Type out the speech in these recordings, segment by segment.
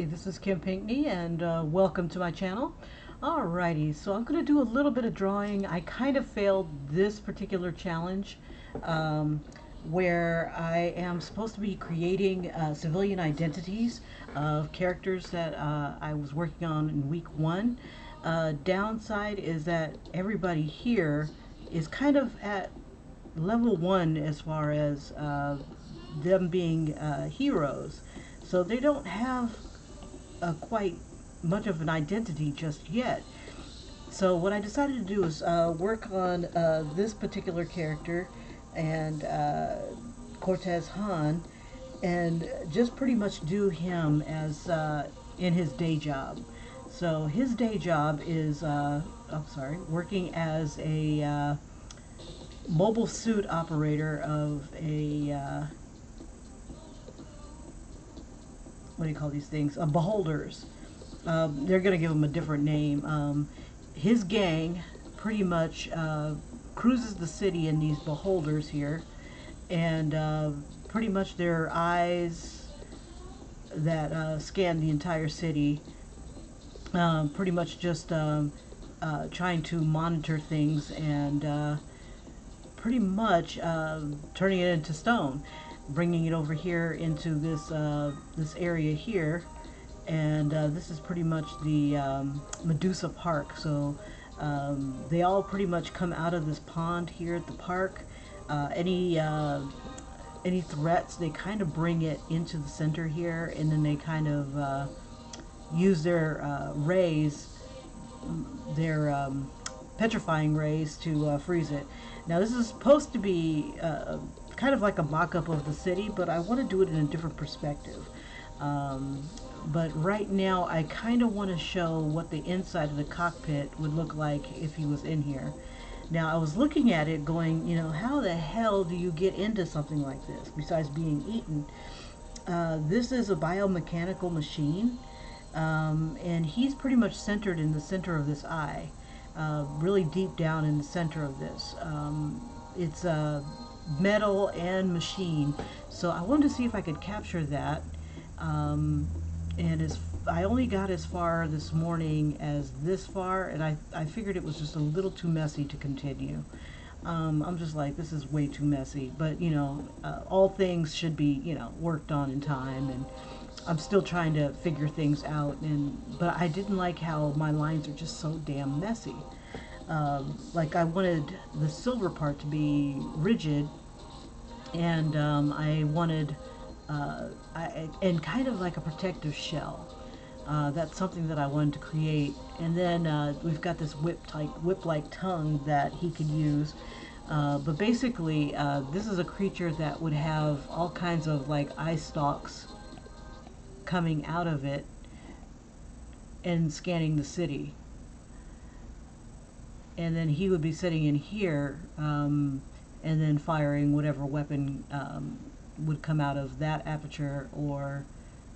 Hi, this is Kim Pinkney and welcome to my channel. Alrighty, so I'm going to do a little bit of drawing. I kind of failed this particular challenge um, where I am supposed to be creating civilian identities of characters that I was working on in week one. Downside is that everybody here is kind of at level one as far as them being heroes. So they don't have quite much of an identity just yet. So what I decided to do is work on this particular character and Cortez Han, and just pretty much do him as in his day job. So his day job is, I'm sorry, working as a mobile suit operator of a what do you call these things? Beholders. They're going to give him a different name. His gang pretty much cruises the city in these beholders here, and pretty much their eyes that scan the entire city, pretty much just trying to monitor things and pretty much turning it into stone, bringing it over here into this area here, and this is pretty much the Medusa Park. So they all pretty much come out of this pond here at the park. Any threats, they kind of bring it into the center here, and then they kind of use their rays, their petrifying rays to freeze it. Now this is supposed to be kind of like a mock-up of the city, but I want to do it in a different perspective. But right now I kind of want to show what the inside of the cockpit would look like if he was in here. Now I was looking at it going, you know, how the hell do you get into something like this besides being eaten? This is a biomechanical machine, and he's pretty much centered in the center of this eye, really deep down in the center of this. It's metal and machine, so I wanted to see if I could capture that. And I only got as far this morning as this far, and I figured it was just a little too messy to continue. I'm just like, this is way too messy, but you know, all things should be, you know, worked on in time, and I'm still trying to figure things out, but I didn't like how my lines are just so damn messy. Like I wanted the silver part to be rigid, and I wanted and kind of like a protective shell. That's something that I wanted to create. And then we've got this whip-like tongue that he could use. But basically, this is a creature that would have all kinds of like eye stalks coming out of it and scanning the city. And then he would be sitting in here, and then firing whatever weapon would come out of that aperture, or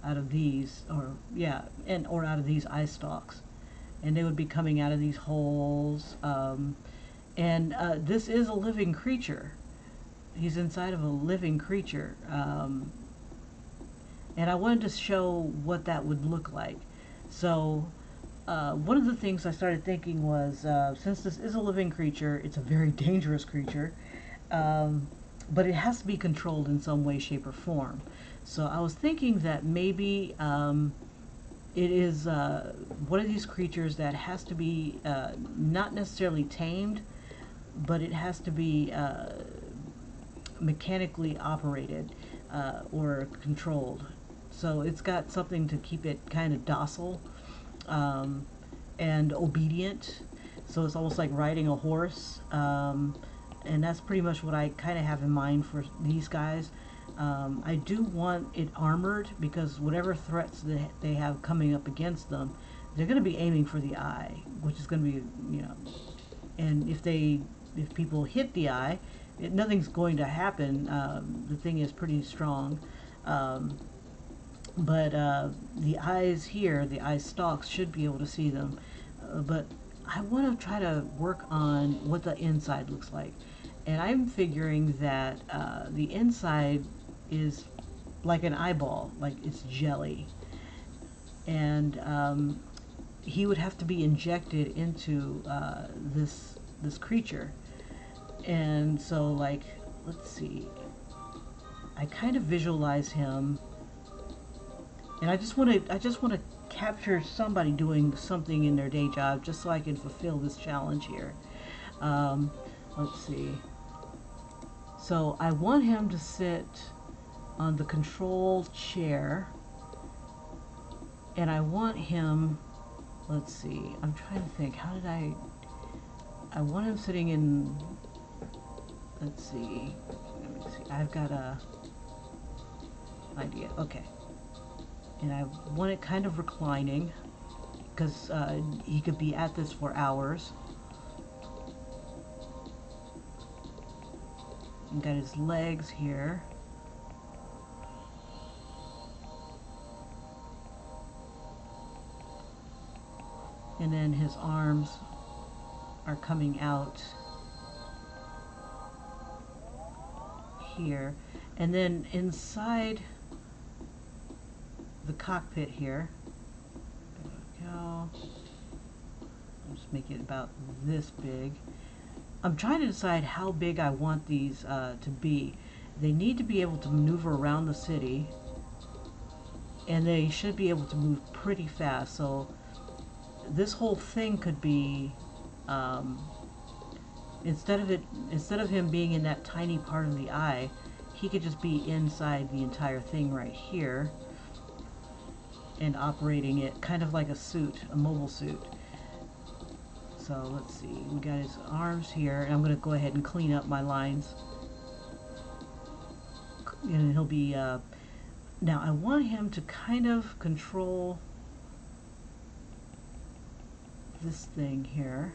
out of these, or yeah, or out of these eye stalks, and they would be coming out of these holes. And this is a living creature. He's inside of a living creature, and I wanted to show what that would look like. So one of the things I started thinking was, since this is a living creature, it's a very dangerous creature, but it has to be controlled in some way, shape, or form. So I was thinking that maybe it is one of these creatures that has to be not necessarily tamed, but it has to be mechanically operated or controlled. So it's got something to keep it kind of docile and obedient. So it's almost like riding a horse. And that's pretty much what I kind of have in mind for these guys. I do want it armored, because whatever threats that they have coming up against them, they're going to be aiming for the eye, which is going to be, you know, and if people hit the eye, nothing's going to happen. The thing is pretty strong. But the eyes here, the eye stalks, should be able to see them. But I want to try to work on what the inside looks like. And I'm figuring that the inside is like an eyeball, like it's jelly. and he would have to be injected into this creature. And so, like, let's see, I kind of visualize him, and I just want to capture somebody doing something in their day job, just so I can fulfill this challenge here. Let's see. So I want him to sit on the control chair, and I want him, let's see, I'm trying to think, how did I want him sitting in, let's see, let me see, I've got a idea, okay. And I want it kind of reclining, because he could be at this for hours. And got his legs here. And then his arms are coming out here. And then inside the cockpit here, there we go. I'll just make it about this big. I'm trying to decide how big I want these to be. They need to be able to maneuver around the city, and they should be able to move pretty fast. So this whole thing could be, instead of him being in that tiny part of the eye, he could just be inside the entire thing right here and operating it kind of like a suit, a mobile suit. So let's see, we got his arms here, and I'm going to go ahead and clean up my lines. And he'll be, now I want him to kind of control this thing here.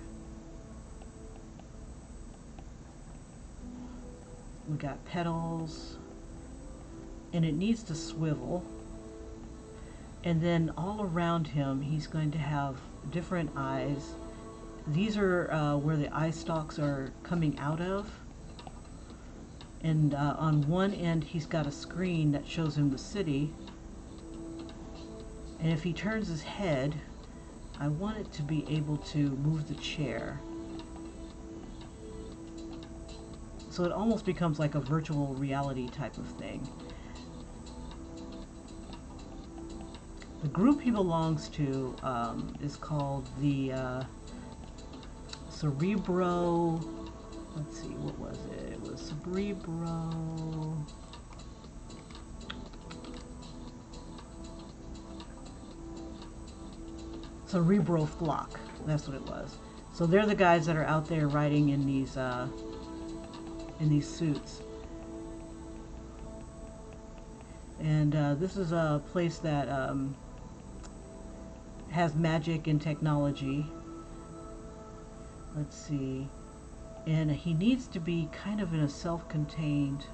We got pedals, and it needs to swivel. And then all around him, he's going to have different eyes. These are where the eye stalks are coming out of. And on one end, he's got a screen that shows him the city. And if he turns his head, I want it to be able to move the chair. So it almost becomes like a virtual reality type of thing. The group he belongs to is called the Cerebro, let's see, what was it? It was Cerebro Flock, that's what it was. So they're the guys that are out there riding in these suits. And this is a place that has magic and technology. Let's see. And he needs to be kind of in a self-contained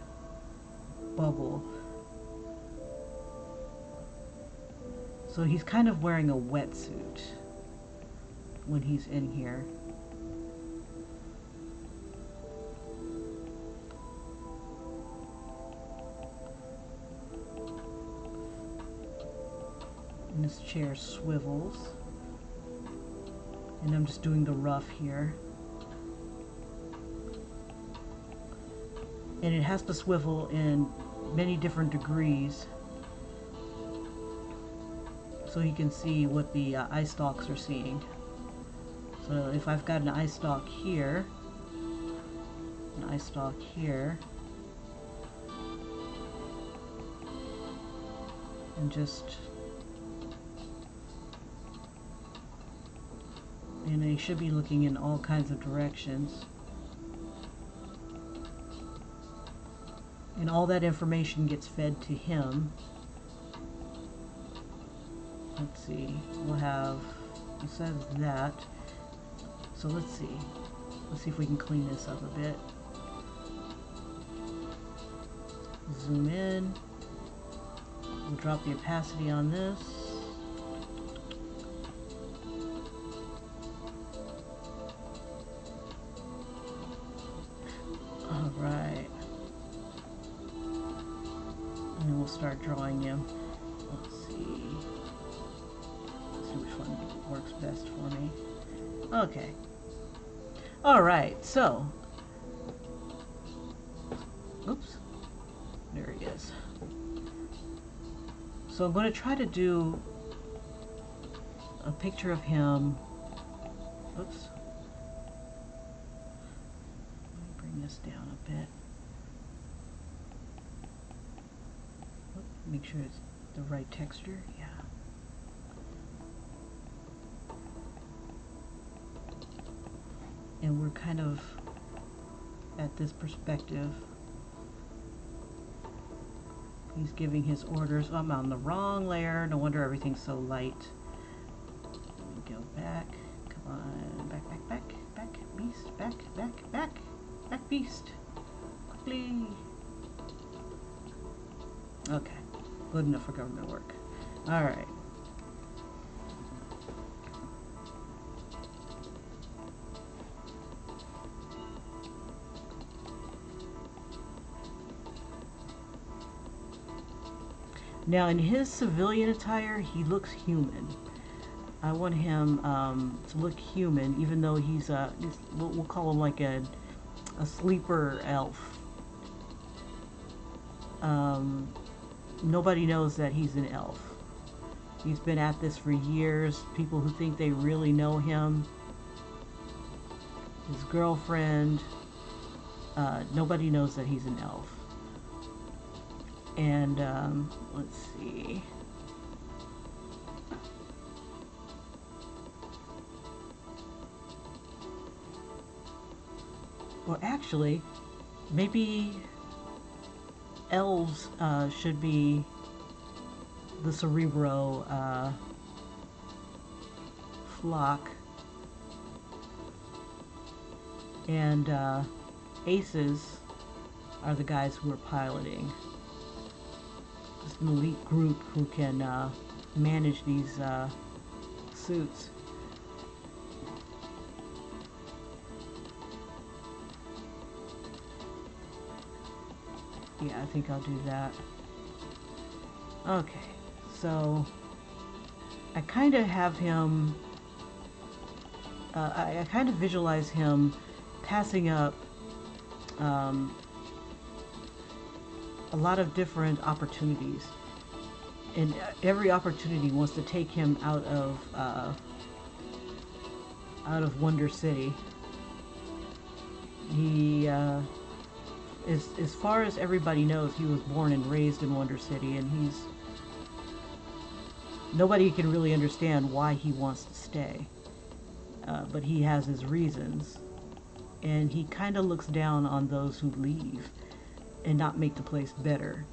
bubble. So he's kind of wearing a wetsuit when he's in here. And this chair swivels. And I'm just doing the rough here. And it has to swivel in many different degrees so he can see what the eye stalks are seeing. So if I've got an eye stalk here, an eye stalk here, and just, and they should be looking in all kinds of directions. And all that information gets fed to him. Let's see, we'll have, instead of that, so let's see if we can clean this up a bit. Zoom in, we'll drop the opacity on this. All right. And then we'll start drawing him. Let's see. Okay. Alright, so. Oops. There he is. So I'm going to try to do a picture of him. Oops. Let me bring this down a bit. Make sure it's the right texture. Yeah. And we're kind of at this perspective. He's giving his orders. Oh, I'm on the wrong layer. No wonder everything's so light. Let me go back. Come on. Back, back, back. Back, beast. Back, back, back. Back, beast. Quickly. Okay. Good enough for government work. Alright. Now, in his civilian attire, he looks human. I want him to look human, even though he's we'll call him like a sleeper elf. Nobody knows that he's an elf. He's been at this for years. People who think they really know him, his girlfriend, nobody knows that he's an elf. And let's see. Well, actually, maybe elves should be the Cerebro flock, and aces are the guys who are piloting. Just an elite group who can manage these suits. Yeah, I think I'll do that. Okay, so I kind of have him, I kind of visualize him passing up a lot of different opportunities, and every opportunity wants to take him out of Wonder City. He as far as everybody knows, he was born and raised in Wonder City, and nobody can really understand why he wants to stay, but he has his reasons, and he kind of looks down on those who leave and not make the place better.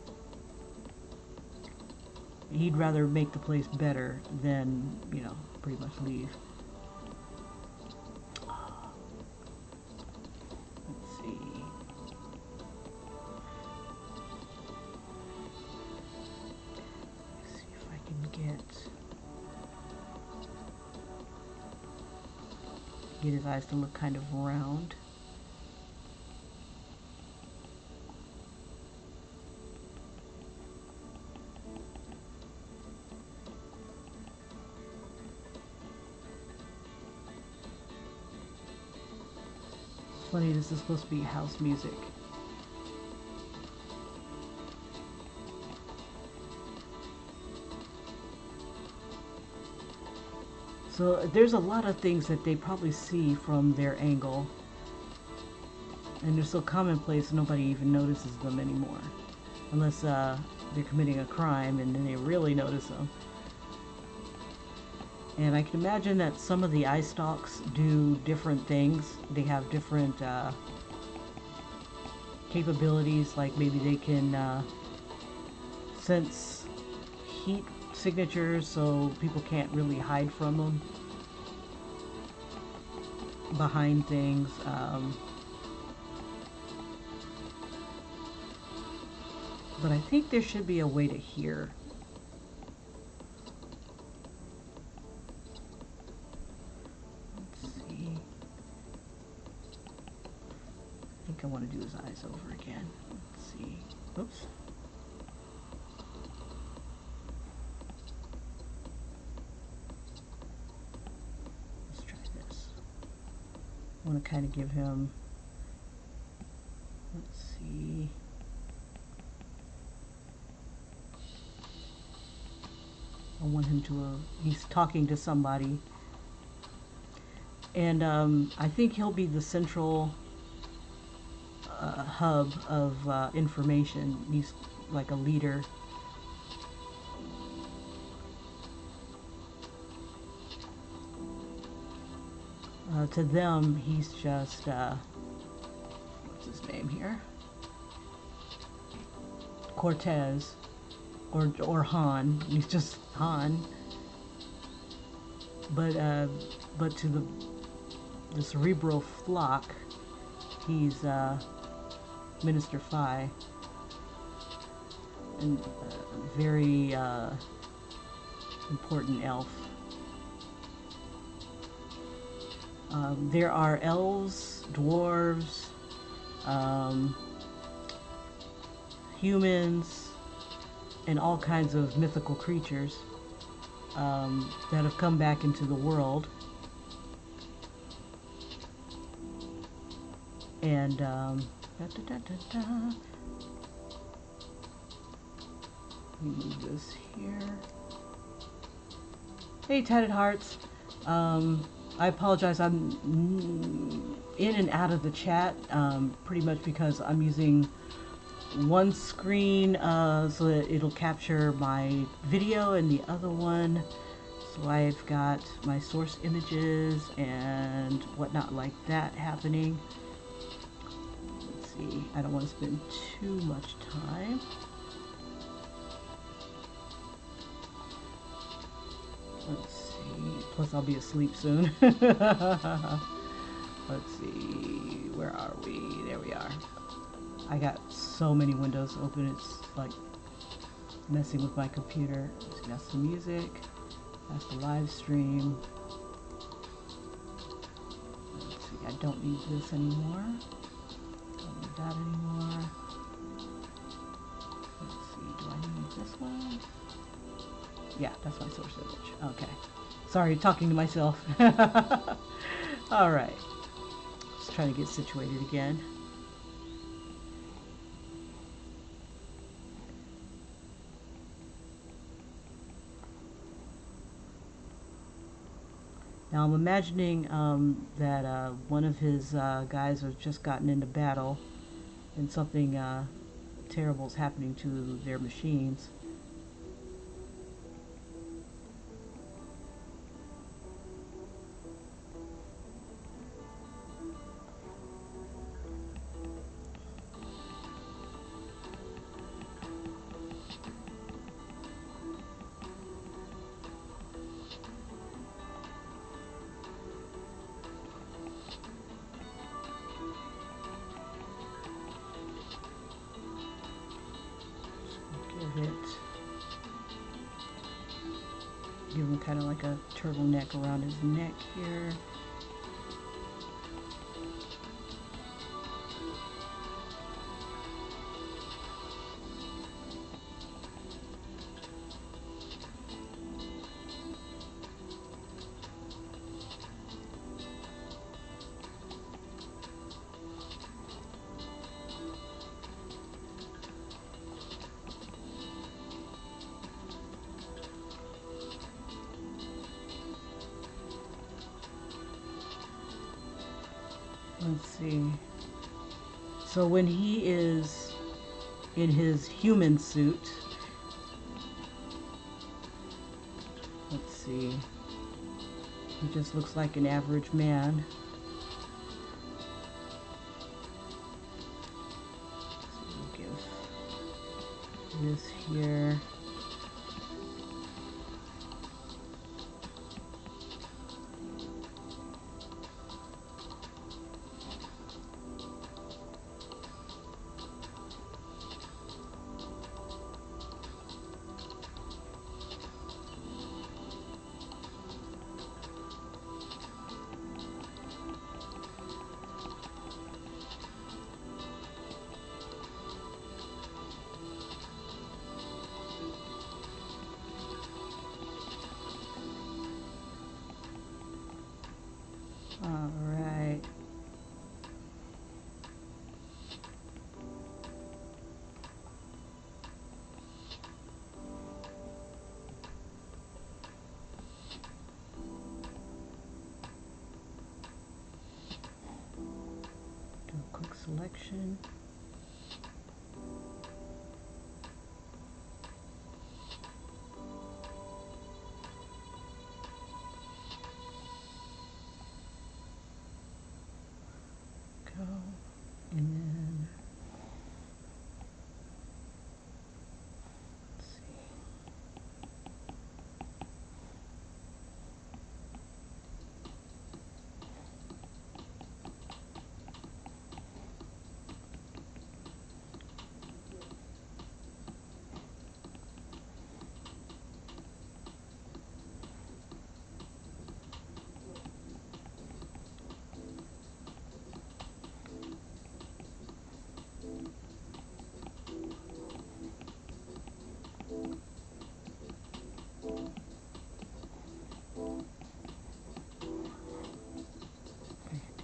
He'd rather make the place better than, you know, pretty much leave. Let's see. Let's see if I can get his eyes to look kind of round. Funny, this is supposed to be house music. So there's a lot of things that they probably see from their angle, and they're so commonplace nobody even notices them anymore, unless they're committing a crime, and then they really notice them. And I can imagine that some of the eye stalks do different things. They have different capabilities, like maybe they can sense heat signatures so people can't really hide from them behind things. But I think there should be a way to hear. I want to do his eyes over again. Let's see. Oops. Let's try this. want to kind of give him, let's see, I want him to, he's talking to somebody, and I think he'll be the central hub of information. He's like a leader. To them, he's just, what's his name here? Cortez, or Han. He's just Han. But to the cerebral flock, he's Minister Phi, and a very important elf. There are elves, dwarves, humans, and all kinds of mythical creatures that have come back into the world. And let me move this here. Hey, Tatted Hearts. I apologize, I'm in and out of the chat, pretty much because I'm using one screen so that it'll capture my video, and the other one, so I've got my source images and whatnot like that happening. Let's see, I don't want to spend too much time. Let's see. Plus, I'll be asleep soon. Let's see. Where are we? There we are. I got so many windows open. It's like messing with my computer. So that's the music. That's the live stream. Let's see. I don't need this anymore. Don't need that anymore. Let's see. Do I need this one? Yeah, that's my source image. Okay. Sorry, talking to myself. Alright. Just trying to get situated again. Now I'm imagining that one of his guys has just gotten into battle and something terrible is happening to their machines. Give him kind of like a turtleneck around his neck here. Let's see. So when he is in his human suit, let's see, he just looks like an average man. So we'll give this here. Alright, selection. Go, and then let's see.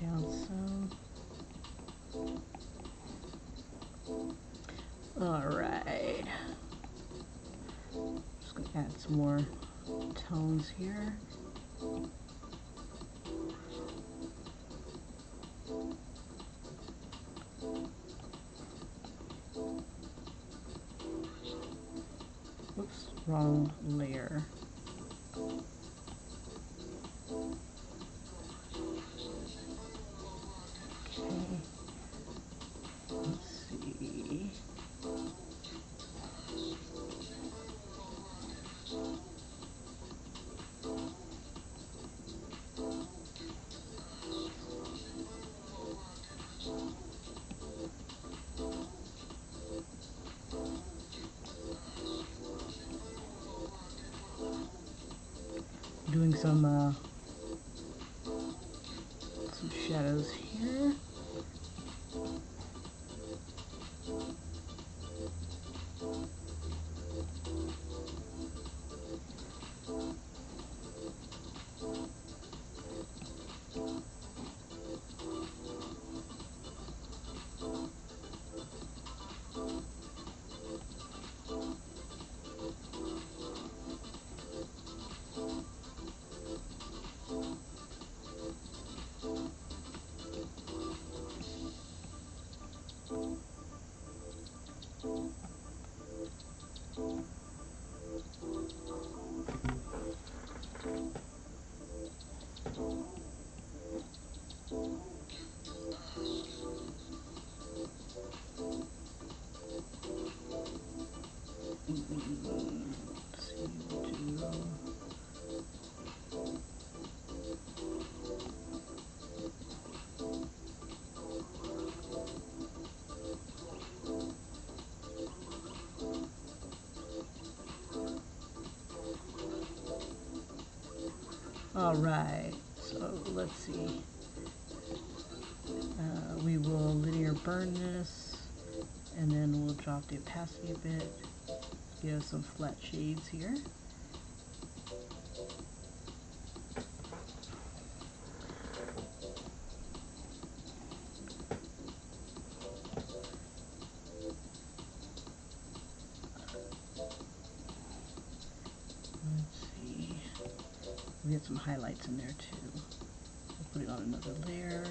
Down some. All right. Just gonna add some more tones here. Whoops, wrong layer. Okay. Let's see. Doing some shadows here. All right, so let's see. We will linear burn this, and then we'll drop the opacity a bit, give some flat shades here. Let's see. We get some highlights in there too. We'll put it on another layer.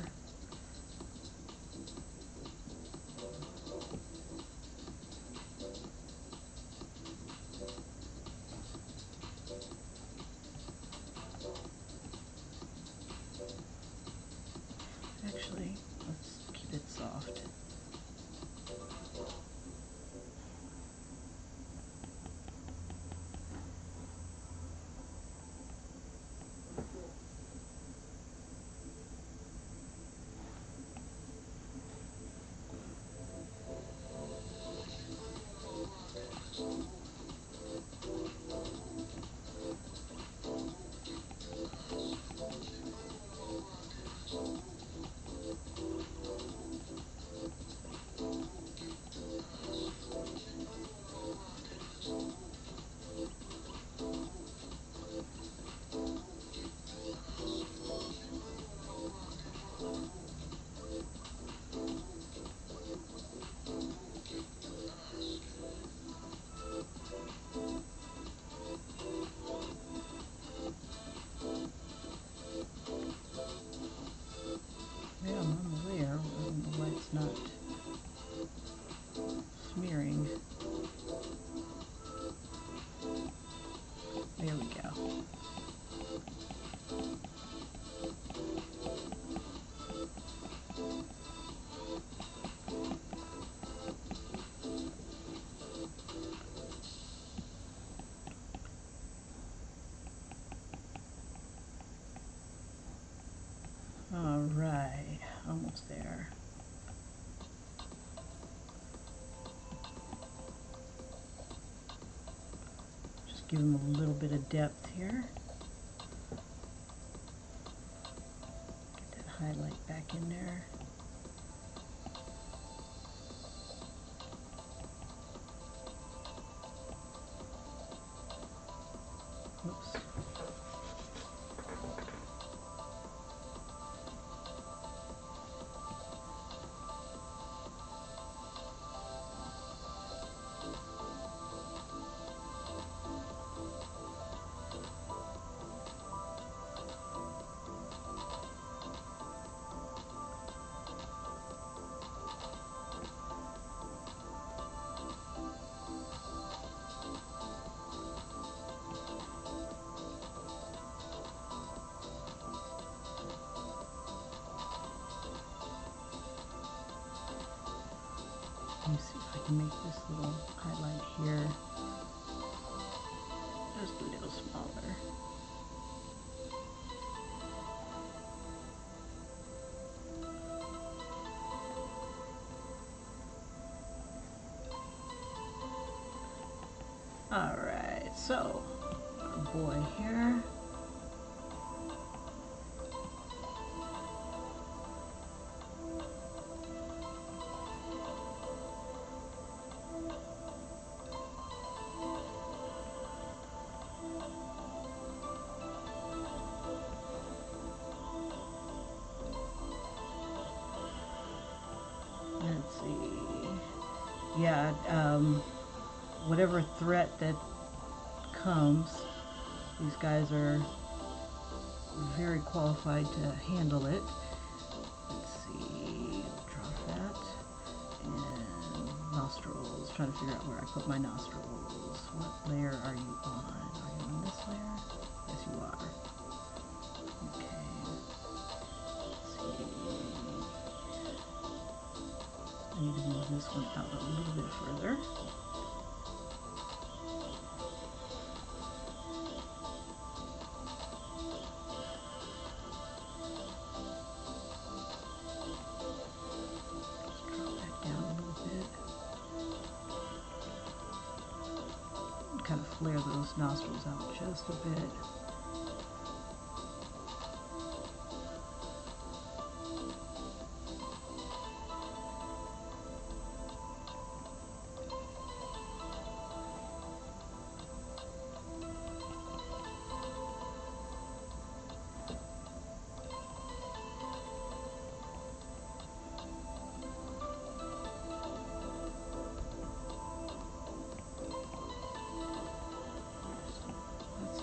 Actually, let's keep it soft. give him a little bit of depth here. Get that highlight back in there. Oops. Let me see if I can make this little highlight here just a little smaller. Alright, so our boy here. Let's see. Yeah, whatever threat that comes, these guys are very qualified to handle it. Let's see, drop that. And nostrils, trying to figure out where I put my nostrils. What layer are you on? Are you on this layer? Yes, you are. Okay. Let's see. I need to move this one out a little bit further. Kind of flare those nostrils out just a bit.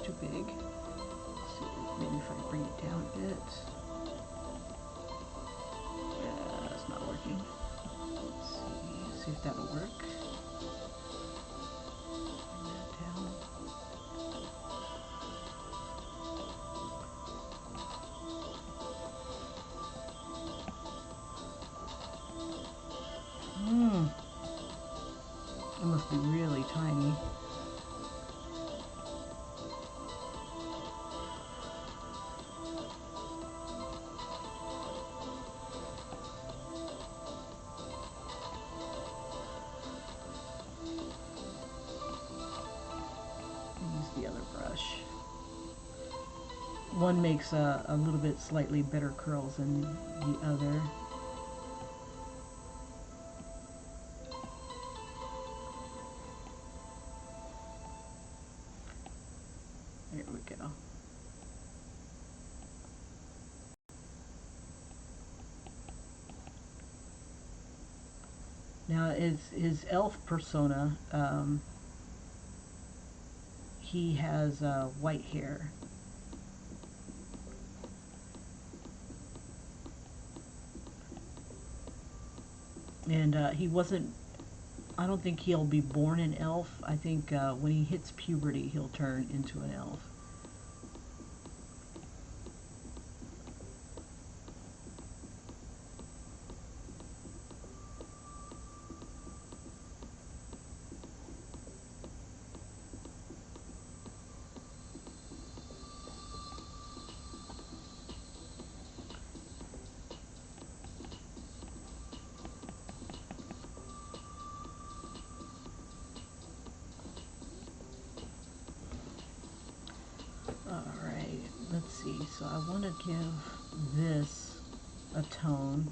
Too big. Let's see, maybe if I bring it down a bit. Yeah, that's not working. Let's see if that'll work. Bring that down. It must be really tiny. The other brush. One makes a little bit slightly better curls than the other. There we go. Now his elf persona, he has white hair. And he wasn't, I don't think he'll be born an elf. I think when he hits puberty, he'll turn into an elf. So I want to give this a tone.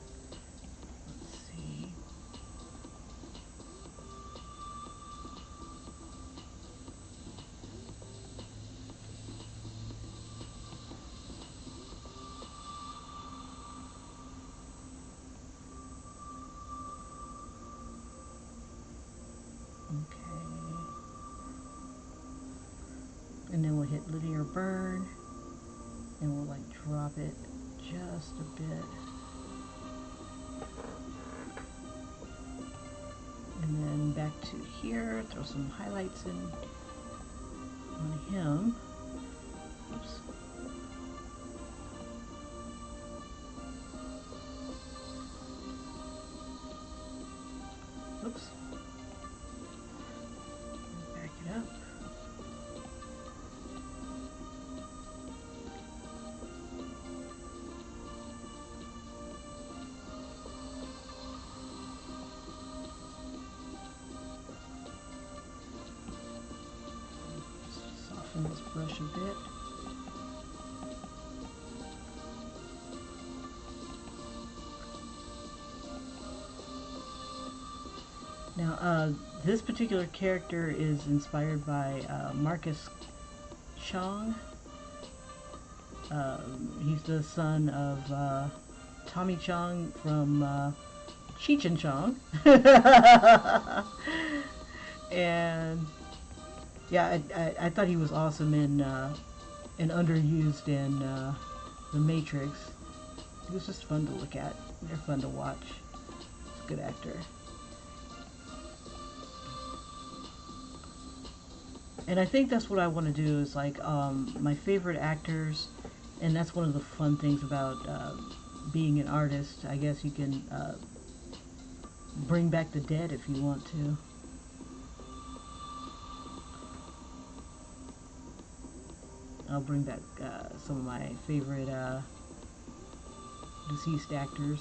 Let's see. Okay. And then we'll hit linear burn, and we'll like drop it just a bit. And then back to here, throw some highlights in on him. Oops. Oops. Back it up. Soften this brush a bit. Now, this particular character is inspired by Marcus Chong. He's the son of Tommy Chong from Cheech and Chong. And yeah, I thought he was awesome and underused in The Matrix. He was just fun to look at. They're fun to watch. He's a good actor. And I think that's what I want to do is like my favorite actors, and that's one of the fun things about being an artist. I guess you can bring back the dead if you want to. I'll bring back some of my favorite deceased actors.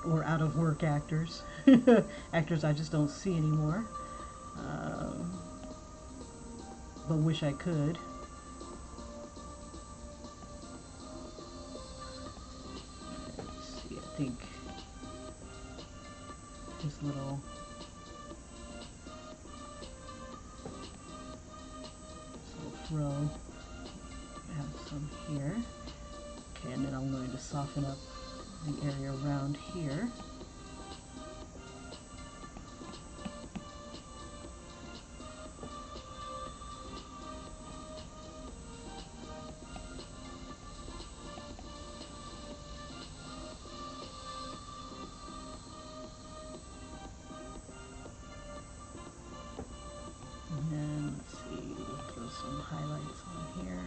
Or out of work actors. Actors I just don't see anymore. But wish I could. Let's see, I think his little throw. I have some here. Okay, and then I'm going to soften up the area around here. And then, let's see, we'll throw some highlights on here.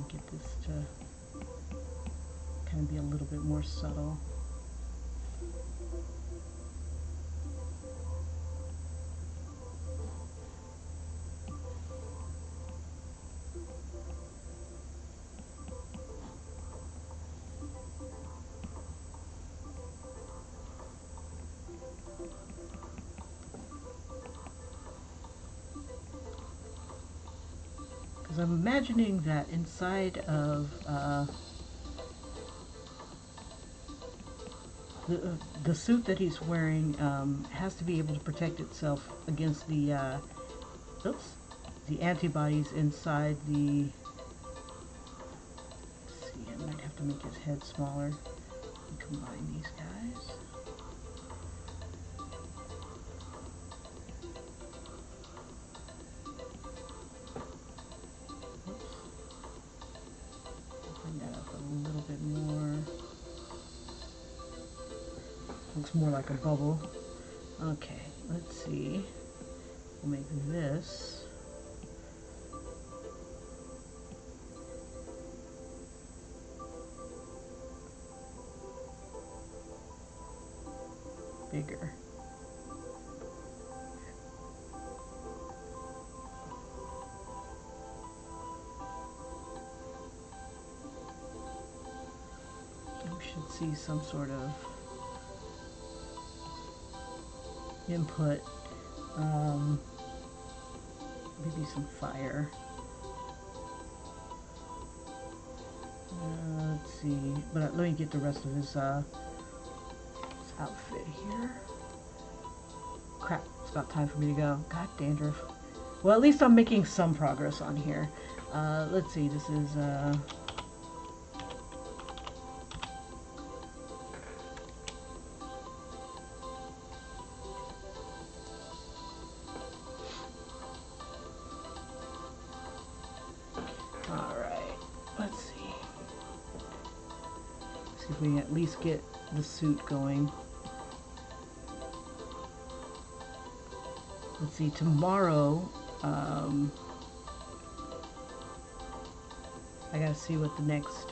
Get this to kind of be a little bit more subtle. Because I'm imagining that inside of the suit that he's wearing has to be able to protect itself against the the antibodies inside the. Let's see, I might have to make his head smaller and combine these guys. Looks more like a bubble. Okay, let's see. We'll make this. Bigger. We should see some sort of input. Maybe some fire. Let's see. But let me get the rest of his outfit here. Crap, it's about time for me to go. God, dandruff. Well, at least I'm making some progress on here. Let's see, this is alright, let's see. See if we can at least get the suit going. Let's see, tomorrow, I gotta see what the next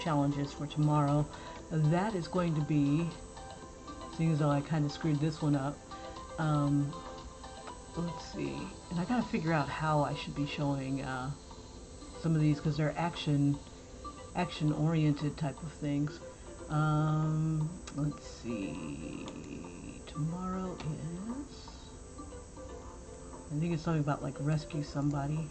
challenge is for tomorrow. That is going to be, seeing as though I kind of screwed this one up, let's see, and I gotta figure out how I should be showing some of these, because they're action-oriented type of things. Let's see, tomorrow is, I think it's something about like rescue somebody.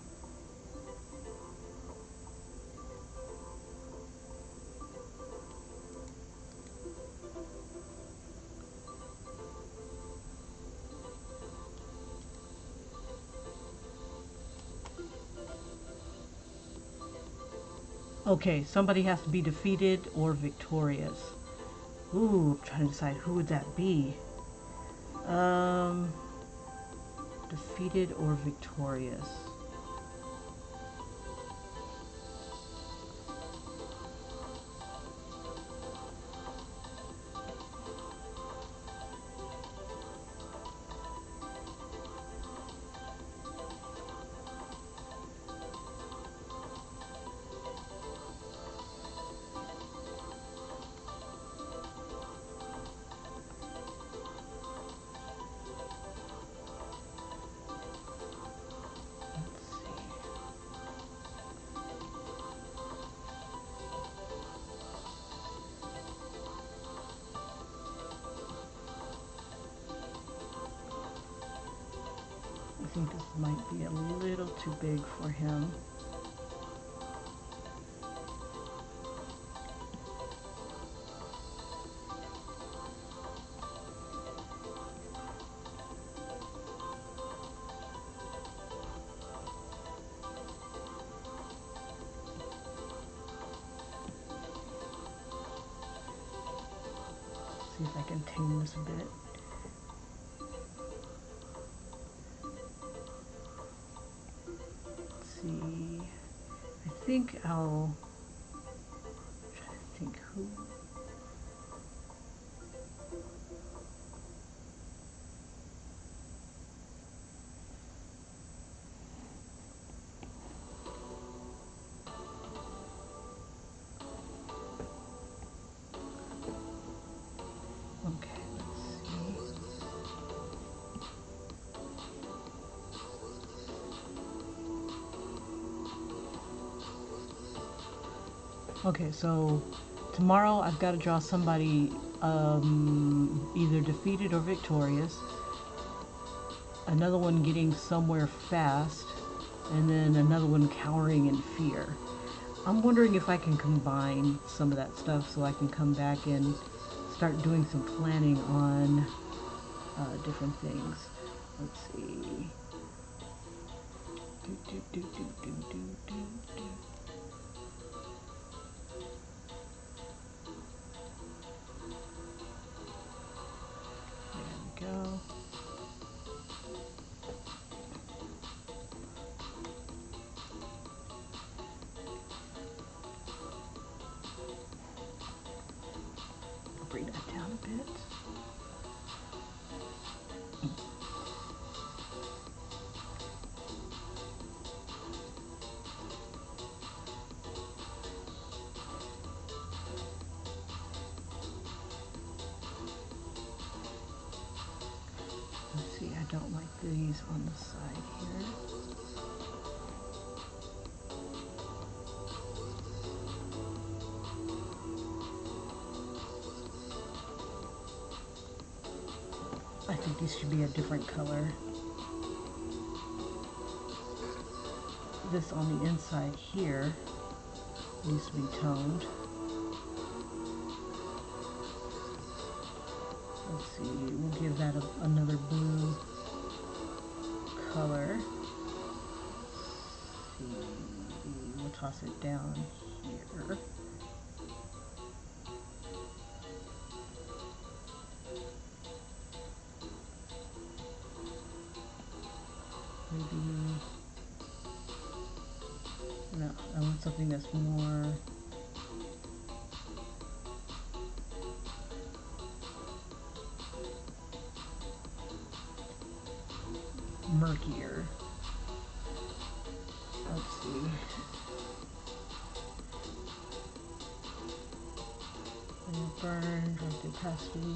Okay, somebody has to be defeated or victorious. Ooh, I'm trying to decide who would that be. Defeated or victorious. I think this might be a little too big for him. See if I can tame this a bit. See, I think I'll try to think who. Okay, let's see. Okay, so tomorrow I've got to draw somebody either defeated or victorious, another one getting somewhere fast, and then another one cowering in fear. I'm wondering if I can combine some of that stuff so I can come back and start doing some planning on different things. Let's see. There we go. Bring that down down a bit. Let's see, I don't like these on the side here. I think these should be a different color. This on the inside here needs to be toned. Let's see, we'll give that another blue color. Let's see, we'll toss it down here. Maybe, no, I want something that's more murkier. Let's see. Burn, drop the opacity.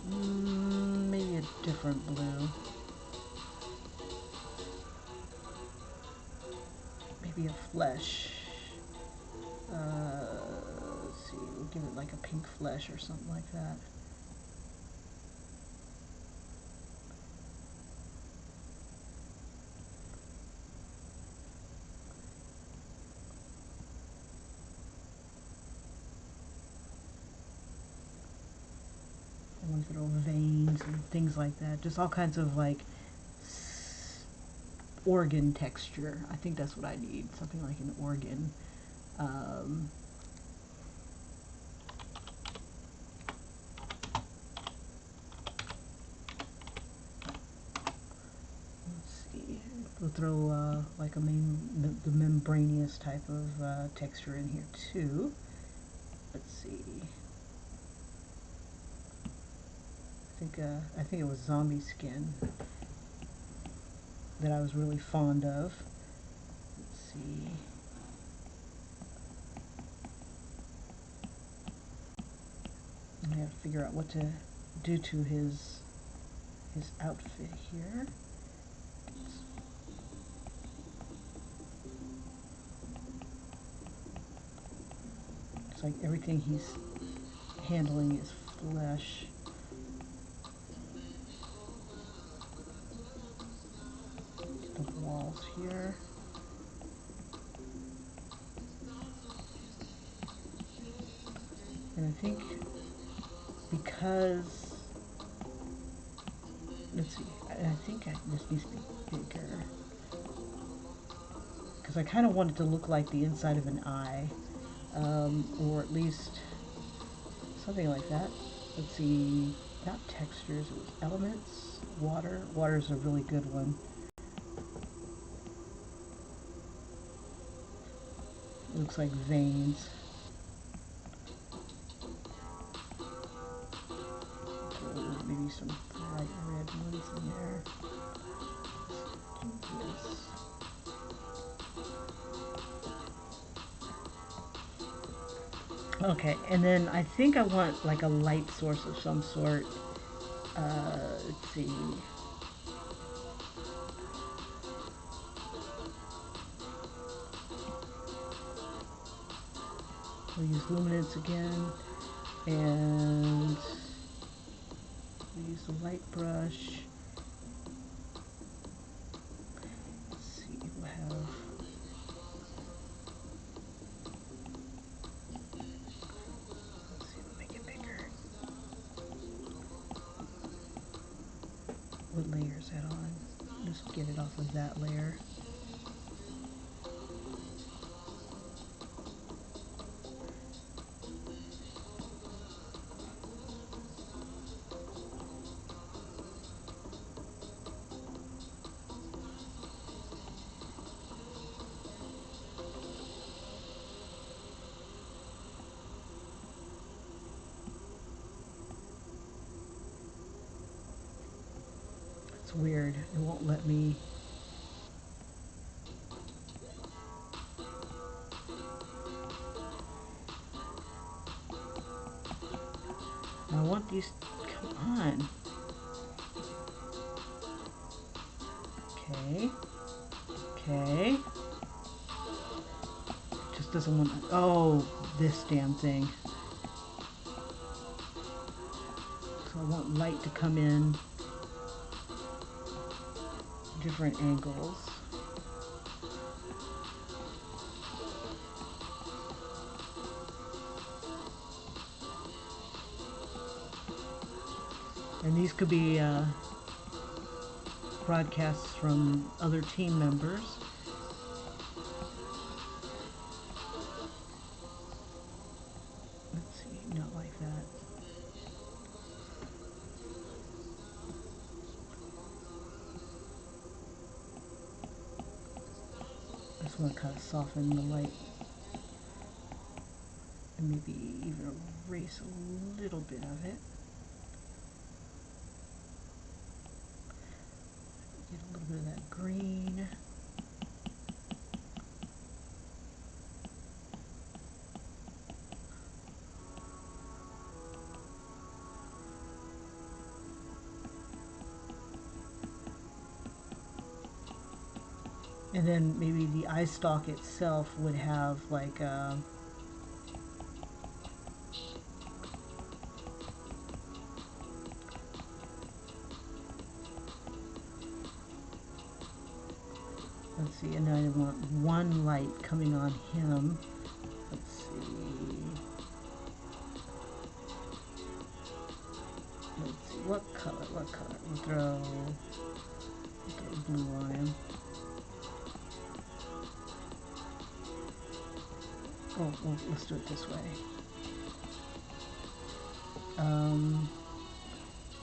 Maybe a different blue. Maybe a flesh. Let's see, we'll give it like a pink flesh or something like that. I want little veins and things like that. Just all kinds of like organ texture. I think that's what I need. Something like an organ. Let's see. We'll throw like the membranous type of texture in here too. Let's see. I think it was zombie skin that I was really fond of. Let's see. I have to figure out what to do to his outfit here. It's like everything he's handling is flesh. The walls here. And I think because, let's see, I think this needs to be bigger. Because I kind of want it to look like the inside of an eye, or at least something like that. Let's see, not textures, it was elements, water. Water is a really good one. It looks like veins. Maybe some bright red ones in there. Yes. Okay, and then I think I want like a light source of some sort. Let's see. We'll use luminance again, and we'll use the light brush. Let's see, we'll have, let's see, we'll make it bigger. What layer is that on? Just get it off of that layer. weird. It won't let me. I want these. Come on. Okay. Okay. Just doesn't want. Oh, this damn thing. So I want light to come in different angles. And these could be broadcasts from other team members. Let's see, not like that. I just want to kind of soften the light and maybe even erase a little bit of it. Get a little bit of that green. And then maybe the eye stalk itself would have like let's see, and then I want one light coming on him. Let's see. Let's see, what color? We'll throw blue on him. Oh, well, let's do it this way.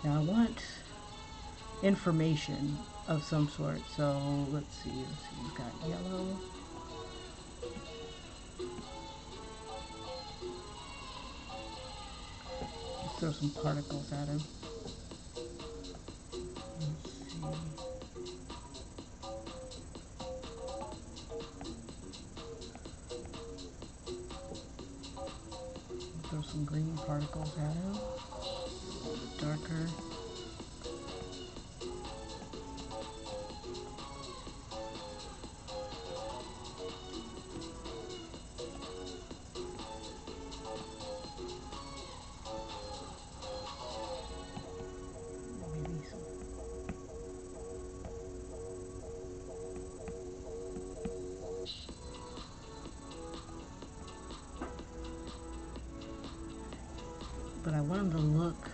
Now I want information of some sort. So let's see. We've got yellow. Let's throw some particles at him. Let's see. Throw some green particles at him. A little bit darker. Maybe some. But I want him to look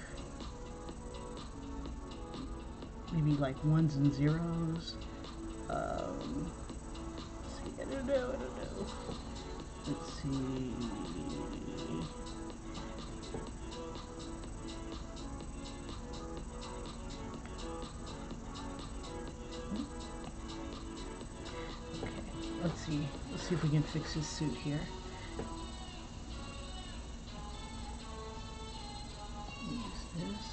maybe like ones and zeros. Let's see, I don't know. Let's see. Okay, let's see if we can fix his suit here. Use this.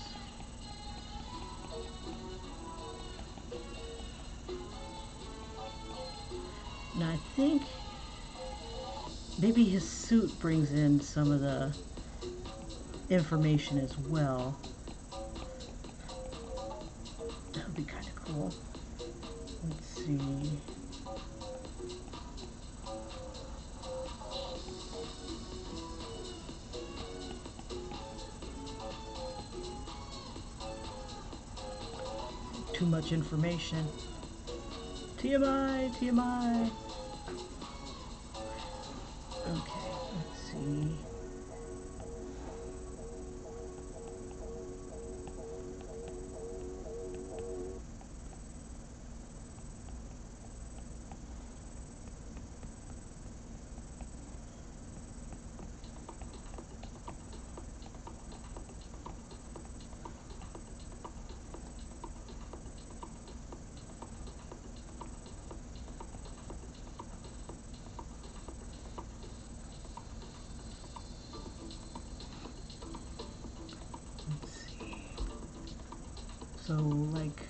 Now I think maybe his suit brings in some of the information as well. That would be kind of cool. Let's see. Too much information. TMI, TMI. Okay, let's see. So, like,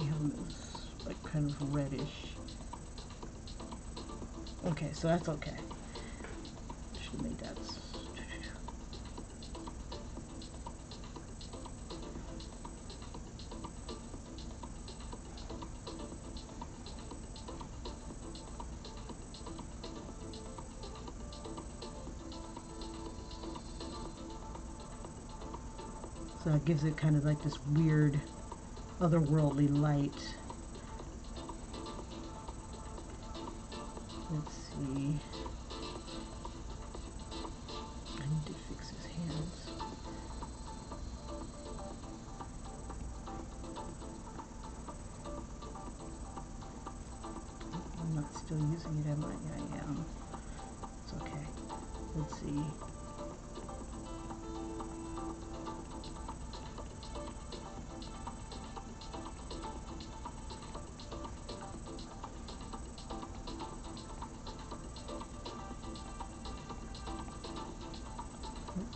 they have them as like kind of reddish. Okay, so that's okay. Should have made that. So it gives it kind of like this weird otherworldly light. Let's see. I need to fix his hands. I'm not still using it, am I? Yeah, I am. It's okay. Let's see.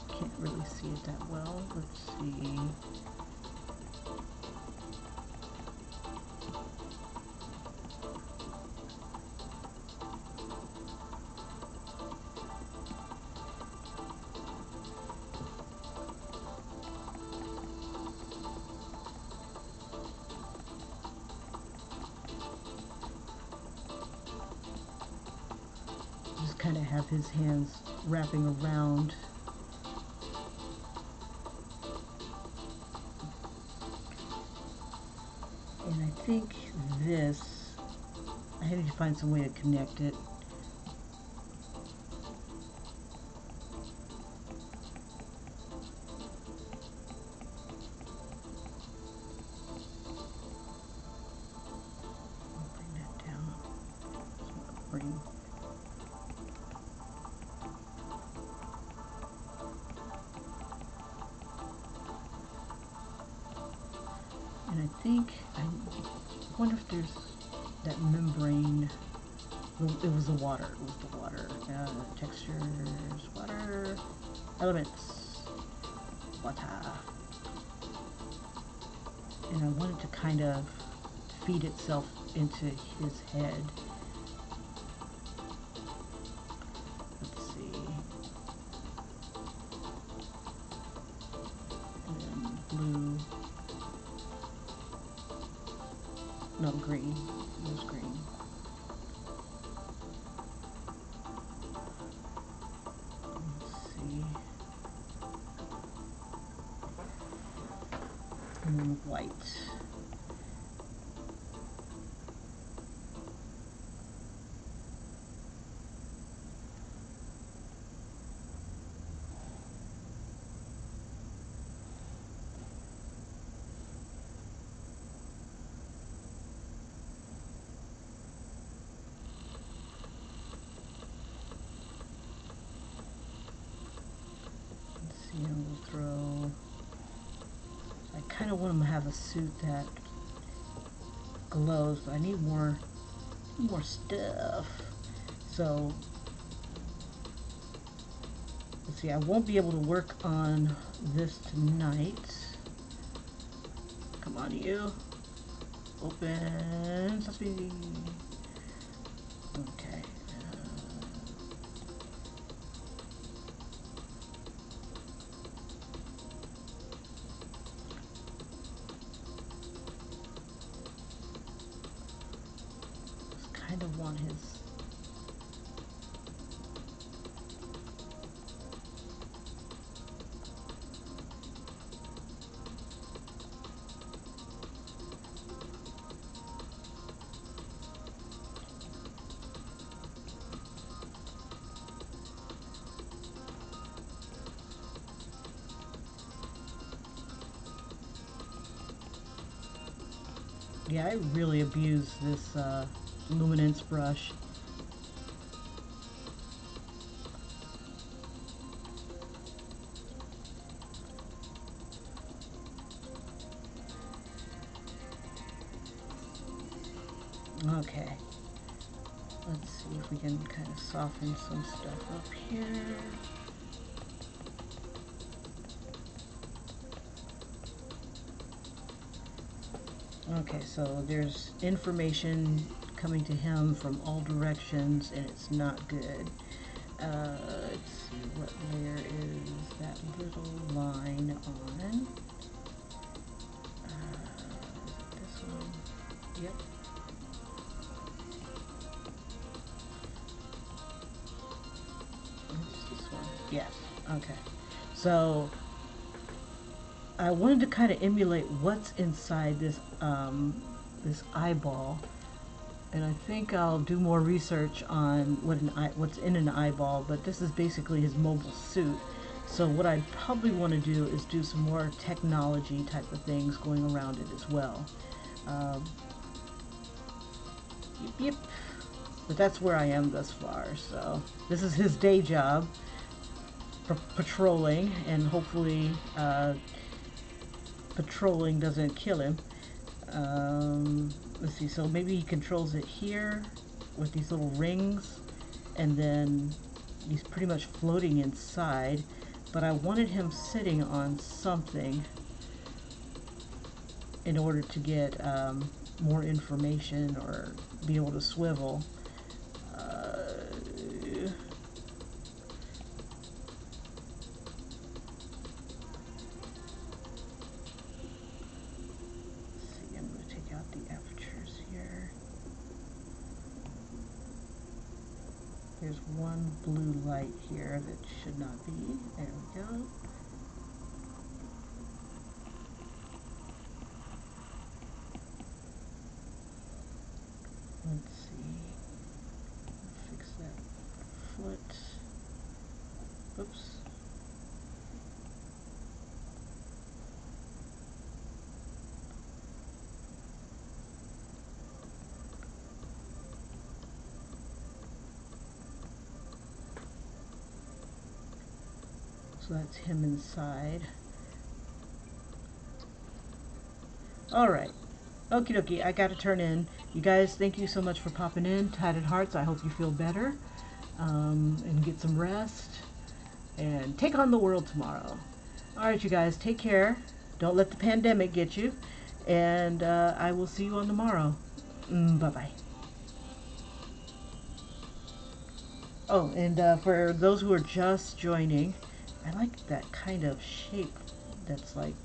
Can't really see it that well. Let's see. Just kind of have his hands wrapping around. And I think this, I had to find some way to connect it. Bring that down. Bring. And I think, I wonder if there's that membrane. It was the water. It was the water. Textures, water, elements, water. And I wanted to kind of feed itself into his head. Let's see. And then blue. No, green. It was green. And then white. Let's see, and we'll throw. I kind of want him to have a suit that glows, but I need more stuff. So let's see, I won't be able to work on this tonight. Come on, you. Open sesame. Okay. Just kind of want his. Yeah, I really abuse this luminance brush. Okay. Let's see if we can kind of soften some stuff up here. Okay, so there's information coming to him from all directions, and it's not good. Let's see, what layer is that little line on? This one. Yep. It's this one. Yes. Okay. So I wanted to kind of emulate what's inside this this eyeball, and I think I'll do more research on what's in an eyeball. But this is basically his mobile suit. So what I probably want to do is do some more technology type of things going around it as well. Um, yep, yep. But that's where I am thus far. So this is his day job, patrolling, and hopefully patrolling doesn't kill him. Let's see, so maybe he controls it here with these little rings, and then he's pretty much floating inside, but I wanted him sitting on something in order to get more information or be able to swivel. There's one blue light here that should not be. There we go. Let's see. Fix that foot. Oops. So that's him inside. Alright. Okie dokie, I gotta turn in. You guys, thank you so much for popping in. Tied at Hearts, I hope you feel better. And get some rest. And take on the world tomorrow. Alright, you guys, take care. Don't let the pandemic get you. And I will see you on tomorrow. Bye-bye. Oh, and for those who are just joining, I like that kind of shape that's like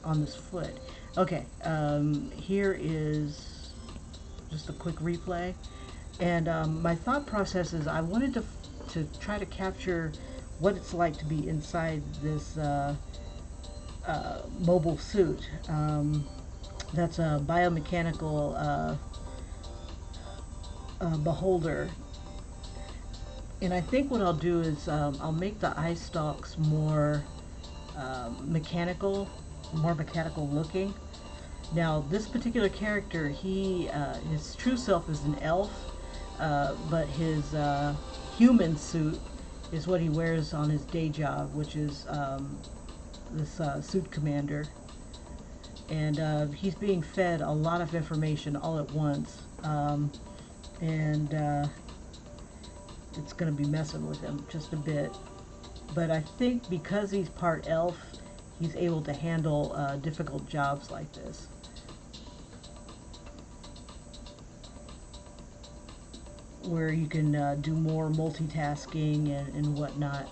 on this foot. Okay, here is just a quick replay. And my thought process is I wanted to try to capture what it's like to be inside this mobile suit. That's a biomechanical beholder. And I think what I'll do is I'll make the eye stalks more mechanical looking. Now, this particular character, his true self is an elf, but his human suit is what he wears on his day job, which is this suit commander. And he's being fed a lot of information all at once, and it's going to be messing with him just a bit. But I think because he's part elf, he's able to handle difficult jobs like this. Where you can do more multitasking and whatnot.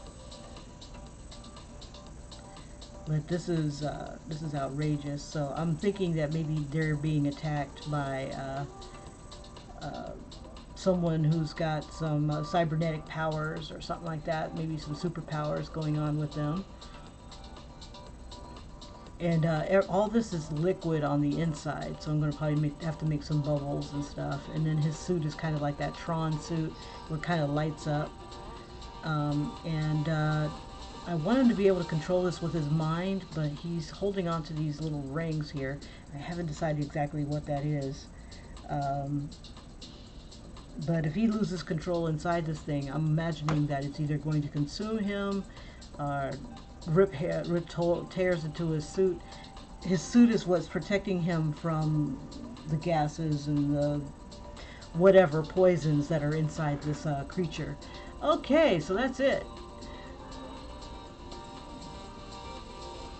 But this is outrageous. So I'm thinking that maybe they're being attacked by someone who's got some cybernetic powers or something like that. Maybe some superpowers going on with them. And all this is liquid on the inside, so I'm going to probably have to make some bubbles and stuff. And then his suit is kind of like that Tron suit, where it kind of lights up. I want him to be able to control this with his mind, but he's holding on to these little rings here. I haven't decided exactly what that is. But if he loses control inside this thing, I'm imagining that it's either going to consume him, or rip tears into his suit. His suit is what's protecting him from the gases and the whatever poisons that are inside this creature. Okay, so that's it.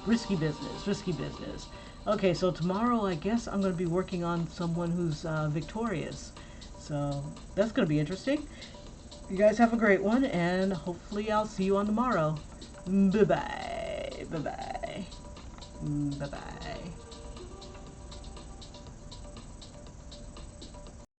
Risky business, risky business. Okay, so tomorrow I guess I'm going to be working on someone who's victorious. So that's going to be interesting. You guys have a great one, and hopefully I'll see you on tomorrow. Bye-bye. Bye-bye. Bye-bye.